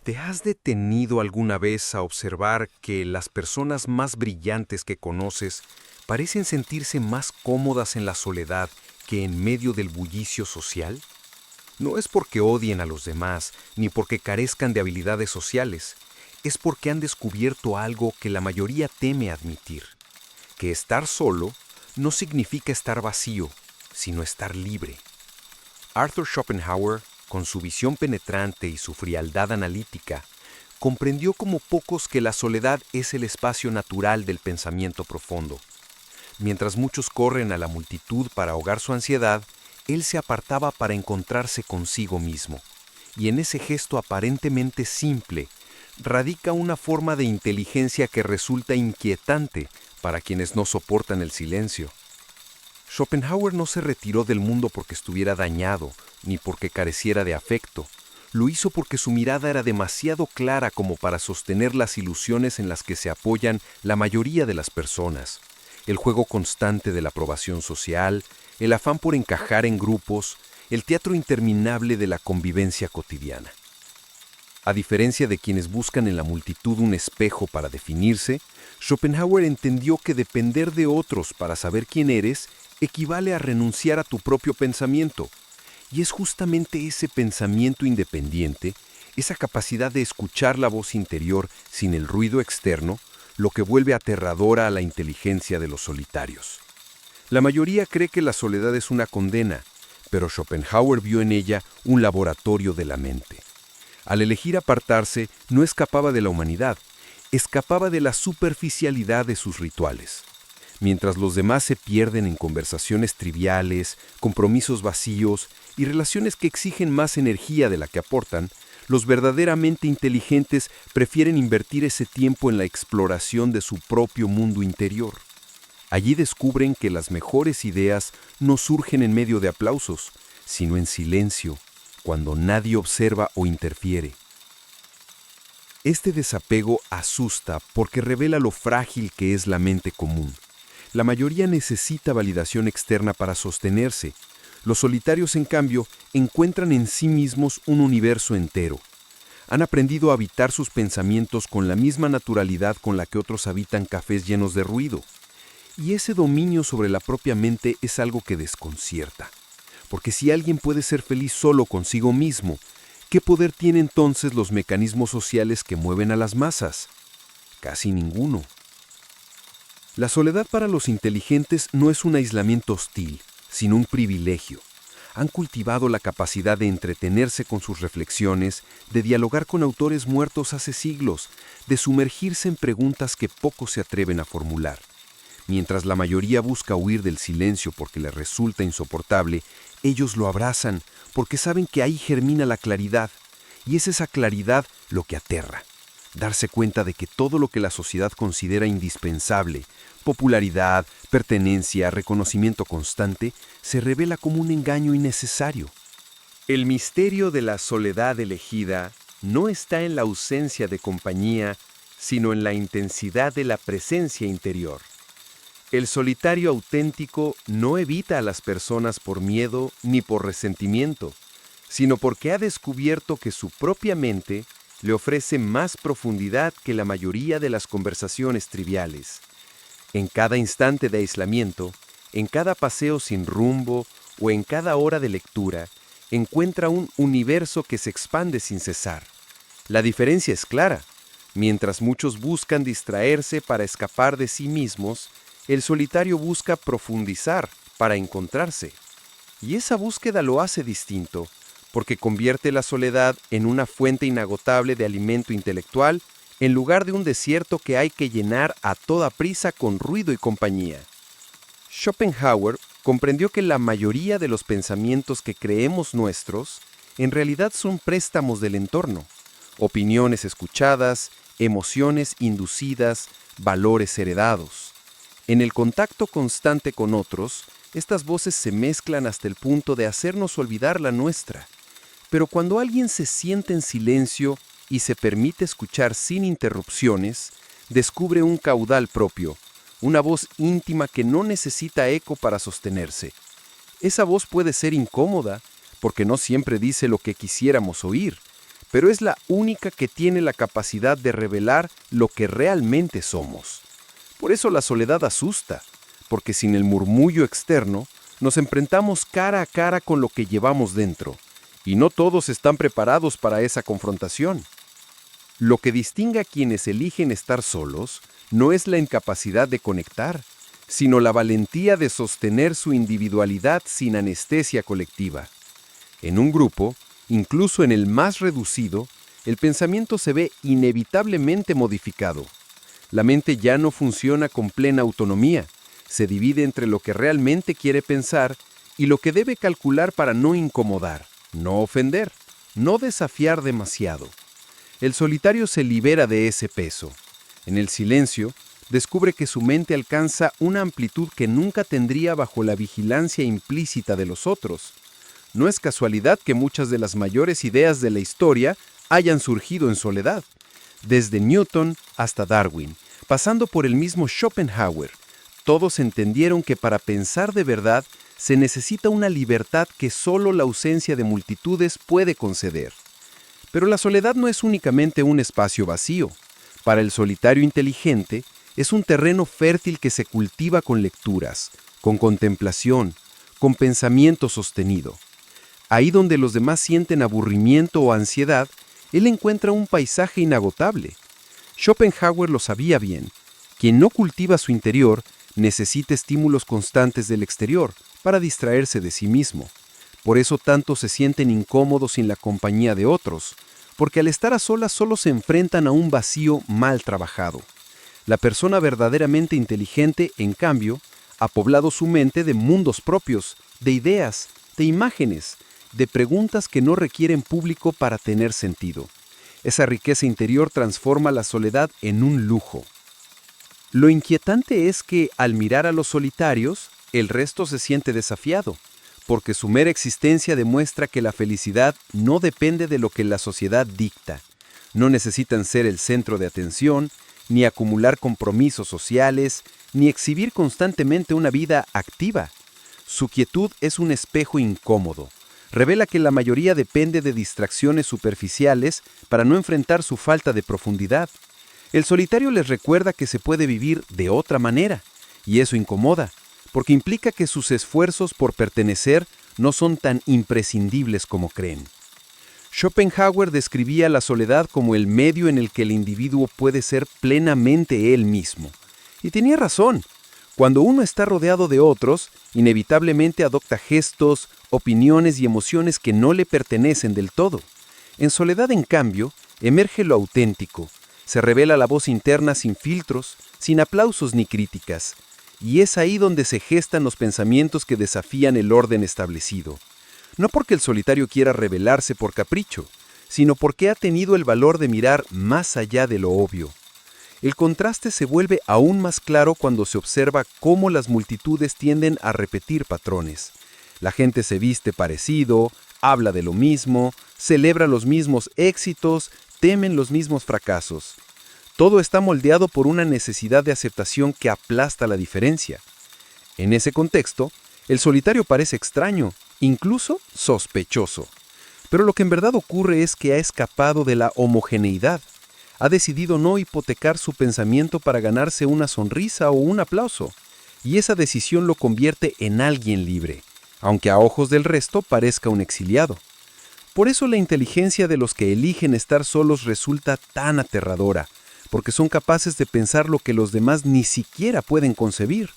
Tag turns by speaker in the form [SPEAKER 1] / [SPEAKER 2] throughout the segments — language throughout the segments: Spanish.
[SPEAKER 1] ¿Te has detenido alguna vez a observar que las personas más brillantes que conoces parecen sentirse más cómodas en la soledad que en medio del bullicio social? No es porque odien a los demás, ni porque carezcan de habilidades sociales, es porque han descubierto algo que la mayoría teme admitir, que estar solo no significa estar vacío, sino estar libre. Arthur Schopenhauer, con su visión penetrante y su frialdad analítica, comprendió como pocos que la soledad es el espacio natural del pensamiento profundo. Mientras muchos corren a la multitud para ahogar su ansiedad, él se apartaba para encontrarse consigo mismo. Y en ese gesto aparentemente simple, radica una forma de inteligencia que resulta inquietante para quienes no soportan el silencio. Schopenhauer no se retiró del mundo porque estuviera dañado, ni porque careciera de afecto. Lo hizo porque su mirada era demasiado clara como para sostener las ilusiones en las que se apoyan la mayoría de las personas. El juego constante de la aprobación social, el afán por encajar en grupos, el teatro interminable de la convivencia cotidiana. A diferencia de quienes buscan en la multitud un espejo para definirse, Schopenhauer entendió que depender de otros para saber quién eres equivale a renunciar a tu propio pensamiento. Y es justamente ese pensamiento independiente, esa capacidad de escuchar la voz interior sin el ruido externo, lo que vuelve aterradora a la inteligencia de los solitarios. La mayoría cree que la soledad es una condena, pero Schopenhauer vio en ella un laboratorio de la mente. Al elegir apartarse, no escapaba de la humanidad, escapaba de la superficialidad de sus rituales. Mientras los demás se pierden en conversaciones triviales, compromisos vacíos y relaciones que exigen más energía de la que aportan, los verdaderamente inteligentes prefieren invertir ese tiempo en la exploración de su propio mundo interior. Allí descubren que las mejores ideas no surgen en medio de aplausos, sino en silencio, cuando nadie observa o interfiere. Este desapego asusta porque revela lo frágil que es la mente común. La mayoría necesita validación externa para sostenerse. Los solitarios, en cambio, encuentran en sí mismos un universo entero. Han aprendido a habitar sus pensamientos con la misma naturalidad con la que otros habitan cafés llenos de ruido. Y ese dominio sobre la propia mente es algo que desconcierta. Porque si alguien puede ser feliz solo consigo mismo, ¿qué poder tienen entonces los mecanismos sociales que mueven a las masas? Casi ninguno. La soledad para los inteligentes no es un aislamiento hostil, sino un privilegio. Han cultivado la capacidad de entretenerse con sus reflexiones, de dialogar con autores muertos hace siglos, de sumergirse en preguntas que pocos se atreven a formular. Mientras la mayoría busca huir del silencio porque les resulta insoportable, ellos lo abrazan porque saben que ahí germina la claridad, y es esa claridad lo que aterra. Darse cuenta de que todo lo que la sociedad considera indispensable, popularidad, pertenencia, reconocimiento constante, se revela como un engaño innecesario. El misterio de la soledad elegida no está en la ausencia de compañía, sino en la intensidad de la presencia interior. El solitario auténtico no evita a las personas por miedo ni por resentimiento, sino porque ha descubierto que su propia mente le ofrece más profundidad que la mayoría de las conversaciones triviales. En cada instante de aislamiento, en cada paseo sin rumbo o en cada hora de lectura, encuentra un universo que se expande sin cesar. La diferencia es clara. Mientras muchos buscan distraerse para escapar de sí mismos, el solitario busca profundizar para encontrarse. Y esa búsqueda lo hace distinto, porque convierte la soledad en una fuente inagotable de alimento intelectual en lugar de un desierto que hay que llenar a toda prisa con ruido y compañía. Schopenhauer comprendió que la mayoría de los pensamientos que creemos nuestros en realidad son préstamos del entorno, opiniones escuchadas, emociones inducidas, valores heredados. En el contacto constante con otros, estas voces se mezclan hasta el punto de hacernos olvidar la nuestra. Pero cuando alguien se siente en silencio y se permite escuchar sin interrupciones, descubre un caudal propio, una voz íntima que no necesita eco para sostenerse. Esa voz puede ser incómoda, porque no siempre dice lo que quisiéramos oír,
[SPEAKER 2] pero es la única que tiene la capacidad de revelar lo que realmente somos. Por eso la soledad asusta, porque sin el murmullo externo, nos enfrentamos cara a cara con lo que llevamos dentro, y no todos están preparados para esa confrontación. Lo que distingue a quienes eligen estar solos no es la incapacidad de conectar, sino la valentía de sostener su individualidad sin anestesia colectiva. En un grupo, incluso en el más reducido, el pensamiento se ve inevitablemente modificado. La mente ya no funciona con plena autonomía, se divide entre lo que realmente quiere pensar y lo que debe calcular para no incomodar, no ofender, no desafiar demasiado. El solitario se libera de ese peso. En el silencio, descubre que su mente alcanza una amplitud que nunca tendría bajo la vigilancia implícita de los otros. No es casualidad que muchas de las mayores ideas de la historia hayan surgido en soledad, desde Newton hasta Darwin, pasando por el mismo Schopenhauer. Todos entendieron que para pensar de verdad se necesita una libertad que solo la ausencia de multitudes puede conceder. Pero la soledad no es únicamente un espacio vacío. Para el solitario inteligente, es un terreno fértil que se cultiva con lecturas, con contemplación, con pensamiento sostenido. Ahí donde los demás sienten aburrimiento o ansiedad, él encuentra un paisaje inagotable. Schopenhauer lo sabía bien. Quien no cultiva su interior necesita estímulos constantes del exterior para distraerse de sí mismo. Por eso tantos se sienten incómodos sin la compañía de otros, porque al estar a solas solo se enfrentan a un vacío mal trabajado. La persona verdaderamente inteligente, en cambio, ha poblado su mente de mundos propios, de ideas, de imágenes, de preguntas que no requieren público para tener sentido. Esa riqueza interior transforma la soledad en un lujo. Lo inquietante es que, al mirar a los solitarios, el resto se siente desafiado, porque su mera existencia demuestra que la felicidad no depende de lo que la sociedad dicta. No necesitan ser el centro de atención, ni acumular compromisos sociales, ni exhibir constantemente una vida activa. Su quietud es un espejo incómodo. Revela que la mayoría depende de distracciones superficiales para no enfrentar su falta de profundidad. El solitario les recuerda que se puede vivir de otra manera, y eso incomoda, porque implica que sus esfuerzos por pertenecer no son tan imprescindibles como creen. Schopenhauer describía la soledad como el medio en el que el individuo puede ser plenamente él mismo. Y tenía razón. Cuando uno está rodeado de otros, inevitablemente adopta gestos, opiniones y emociones que no le pertenecen del todo. En soledad, en cambio, emerge lo auténtico. Se revela la voz interna sin filtros, sin aplausos ni críticas. Y es ahí donde se gestan los pensamientos que desafían el orden establecido. No porque el solitario quiera rebelarse por capricho, sino porque ha tenido el valor de mirar más allá de lo obvio. El contraste se vuelve aún más claro cuando se observa cómo las multitudes tienden a repetir patrones. La gente se viste parecido, habla de lo mismo, celebra los mismos éxitos, temen los mismos fracasos. Todo está moldeado por una necesidad de aceptación que aplasta la diferencia. En ese contexto, el solitario parece extraño, incluso sospechoso. Pero lo que en verdad ocurre es que ha escapado de la homogeneidad. Ha decidido no hipotecar su pensamiento para ganarse una sonrisa o un aplauso, y esa decisión lo convierte en alguien libre, aunque a ojos del resto parezca un exiliado. Por eso la inteligencia de los que eligen estar solos resulta tan aterradora, porque son capaces de pensar lo que los demás ni siquiera pueden concebir.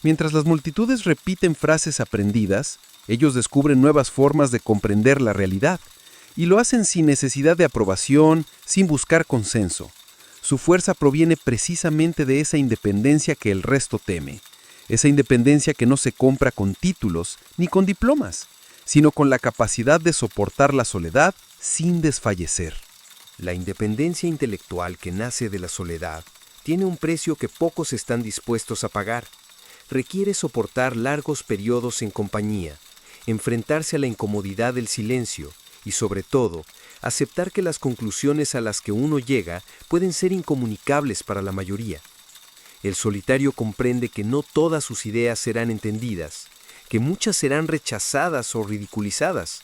[SPEAKER 2] Mientras las multitudes repiten frases aprendidas, ellos descubren nuevas formas de comprender la realidad, y lo hacen sin necesidad de aprobación, sin buscar consenso. Su fuerza proviene precisamente de esa independencia que el resto teme, esa independencia que no se compra con títulos ni con diplomas, sino con la capacidad de soportar la soledad sin desfallecer.
[SPEAKER 1] La independencia intelectual que nace de la soledad tiene un precio que pocos están dispuestos a pagar. Requiere soportar largos periodos en compañía, enfrentarse a la incomodidad del silencio y, sobre todo, aceptar que las conclusiones a las que uno llega pueden ser incomunicables para la mayoría. El solitario comprende que no todas sus ideas serán entendidas, que muchas serán rechazadas o ridiculizadas.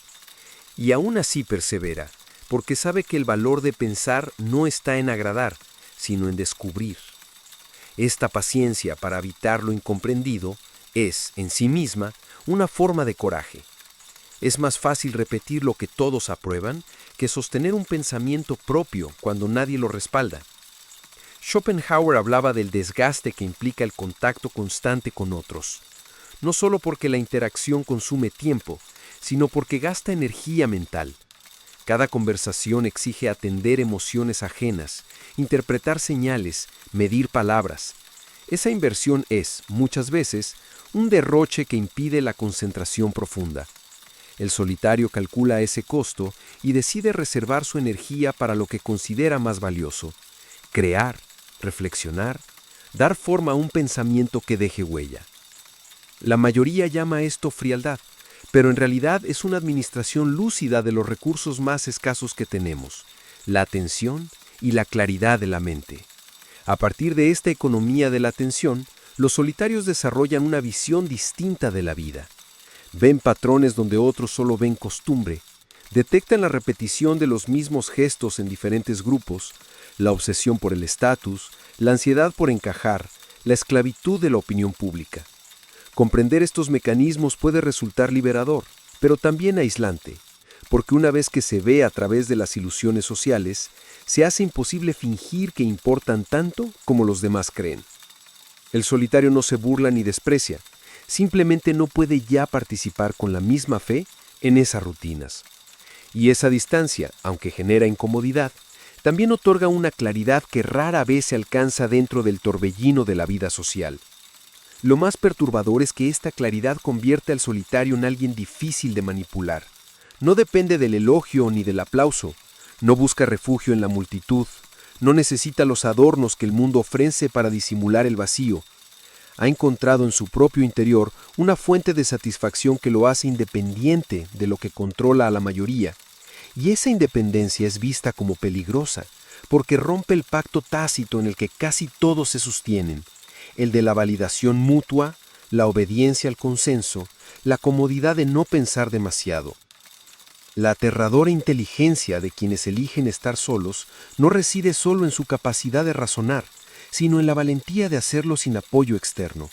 [SPEAKER 1] Y aún así persevera, porque sabe que el valor de pensar no está en agradar, sino en descubrir. Esta paciencia para evitar lo incomprendido es, en sí misma, una forma de coraje. Es más fácil repetir lo que todos aprueban que sostener un pensamiento propio cuando nadie lo respalda. Schopenhauer hablaba del desgaste que implica el contacto constante con otros, no solo porque la interacción consume tiempo, sino porque gasta energía mental. Cada conversación exige atender emociones ajenas, interpretar señales, medir palabras. Esa inversión es, muchas veces, un derroche que impide la concentración profunda. El solitario calcula ese costo y decide reservar su energía para lo que considera más valioso: crear, reflexionar, dar forma a un pensamiento que deje huella. La mayoría llama esto frialdad, pero en realidad es una administración lúcida de los recursos más escasos que tenemos: la atención y la claridad de la mente. A partir de esta economía de la atención, los solitarios desarrollan una visión distinta de la vida. Ven patrones donde otros solo ven costumbre, detectan la repetición de los mismos gestos en diferentes grupos, la obsesión por el estatus, la ansiedad por encajar, la esclavitud de la opinión pública. Comprender estos mecanismos puede resultar liberador, pero también aislante, porque una vez que se ve a través de las ilusiones sociales, se hace imposible fingir que importan tanto como los demás creen. El solitario no se burla ni desprecia, simplemente no puede ya participar con la misma fe en esas rutinas. Y esa distancia, aunque genera incomodidad, también otorga una claridad que rara vez se alcanza dentro del torbellino de la vida social. Lo más perturbador es que esta claridad convierte al solitario en alguien difícil de manipular. No depende del elogio ni del aplauso, no busca refugio en la multitud, no necesita los adornos que el mundo ofrece para disimular el vacío. Ha encontrado en su propio interior una fuente de satisfacción que lo hace independiente de lo que controla a la mayoría. Y esa independencia es vista como peligrosa, porque rompe el pacto tácito en el que casi todos se sostienen, el de la validación mutua, la obediencia al consenso, la comodidad de no pensar demasiado. La aterradora inteligencia de quienes eligen estar solos no reside solo en su capacidad de razonar, sino en la valentía de hacerlo sin apoyo externo.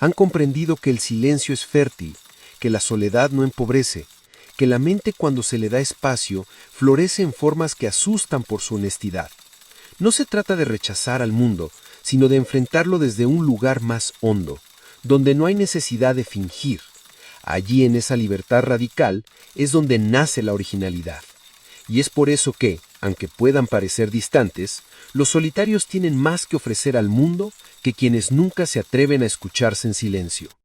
[SPEAKER 1] Han comprendido que el silencio es fértil, que la soledad no empobrece, que la mente, cuando se le da espacio, florece en formas que asustan por su honestidad. No se trata de rechazar al mundo, sino de enfrentarlo desde un lugar más hondo, donde no hay necesidad de fingir. Allí, en esa libertad radical, es donde nace la originalidad. Y es por eso que, aunque puedan parecer distantes, los solitarios tienen más que ofrecer al mundo que quienes nunca se atreven a escucharse en silencio.